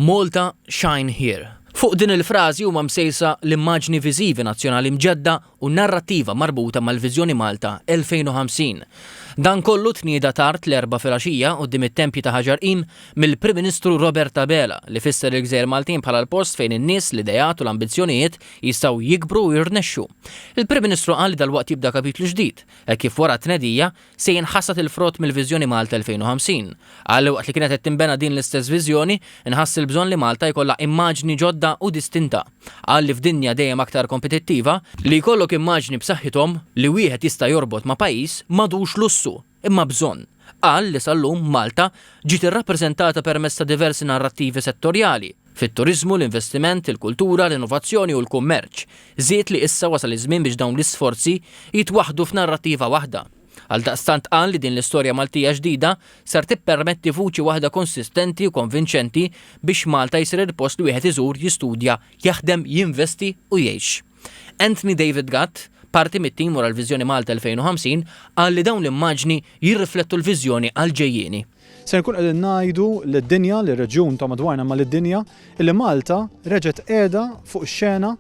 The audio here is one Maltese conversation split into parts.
Malta Shine Here. Fuq din il-frażi huma msejsa l-immaġni viżivi nazzjonali mġedda u narrattiva marbuta mal-Viżjoni Malta 2050. Dan kollu tnieda tard l-4 filgħaxija quddiem it-tempji ta' Ħaġarqin mill-Prim Ministru Robert Abela li fisser il-Gżejjer Maltin bħala l-post fejn in-nies l-idejat u l-ambizzjonijiet jistgħu jikbru u jirnexxu. Il-Prim Ministru qal li dalwaqt jibda kapitlu ġdid, kif wara tnedija se jinħassat il-frott mill-Viżjoni Malta 2050. Qal waqt li kienet qed tinbena din l-istess viżjoni inħass il-bżonn li Malta jkollha immaġni ġodda u distinta. Qal li f'dinja dejjem aktar kompetittiva li jkollok immaġni b'saħħithom li wieħed jista' jorbot ma' pajjiż m'għadux lussu imma bżonn. Qal li sal-lum Malta ġiet irrappreżentata permezz ta' diversi narrattivi settorjali fit-turiżmu, l-investiment, il-kultura, l-innovazzjoni u l-kummerċ. Żied li issa wasal iż-żmien biex dawn l-isforzi jitwaħdu f'narrattiva waħda. Għaldaqstant qal li din l-istorja Maltija ġdida sar tippermetti vuċi waħda konsistenti u konvinċenti biex Malta jsir il-post li wieħed iżur, jistudja, jaħdem, jinvesti u jgħix. Anthony David Gatt, parti mit-tim wara l-Viżjoni Malta 2050, qal li dawn l-immaġni jirriflettu l-viżjoni għal-ġejjieni. Se nkun qegħdin ngħidu lid-dinja, lir-reġjun ta' madwarna ma' lid-dinja, illi Malta reġgħet qiegħda fuq ix-xena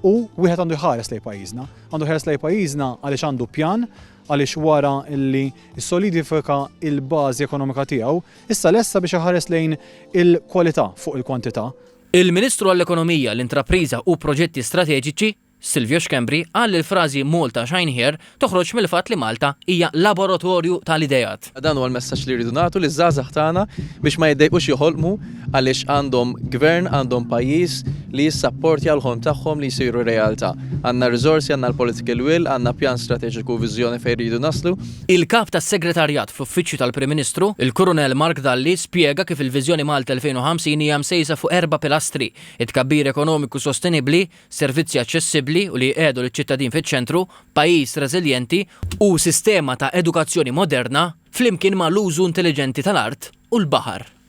u wieħed għandu jħares lejn pajjiżna. Għandu jħares lejn pajjiżna għaliex għandu pjan, għaliex wara illi solidifika il-bażi ekonomika tiegħu, issa lesta biex iħares lejn il-kwalità fuq il-kwantità. Il-Ministru għall-Ekonomija, l-Intrapriża u Proġetti Strateġiċi Silvio Xkembri qal li l-frażi Malta Shine Here toħroġ mill-fatt li Malta hija laboratorju tal-idejat. Dan huwa l-messaġġ li rridu nagħtu liż-żgħażagħ tagħna biex ma jiddejqux joħolqu għaliex għandhom gvern, għandhom pajjiż li jissapportja l-ħolm tagħhom li jsiru realtà. Għandna riżorsi, għandna l-political will, għandna pjan strateġiku u viżjoni fejn rridu naslu. Il-kap tas-Segretarjat fl-Uffiċċju tal-Prim Ministru, il-Kurunell Mark Dalli, spjega kif il-Viżjoni Malta 2050 hija msejsa fuq 4 pilastri: it-tkabbir ekonomiku sostenibbli, servizzi aċċessibbli u li jqiegħdu liċ-ċittadin fiċ-ċentru, pajjiż reżiljenti u sistema ta' edukazzjoni moderna flimkien ma' l-użu intelligenti tal-art u l-baħar.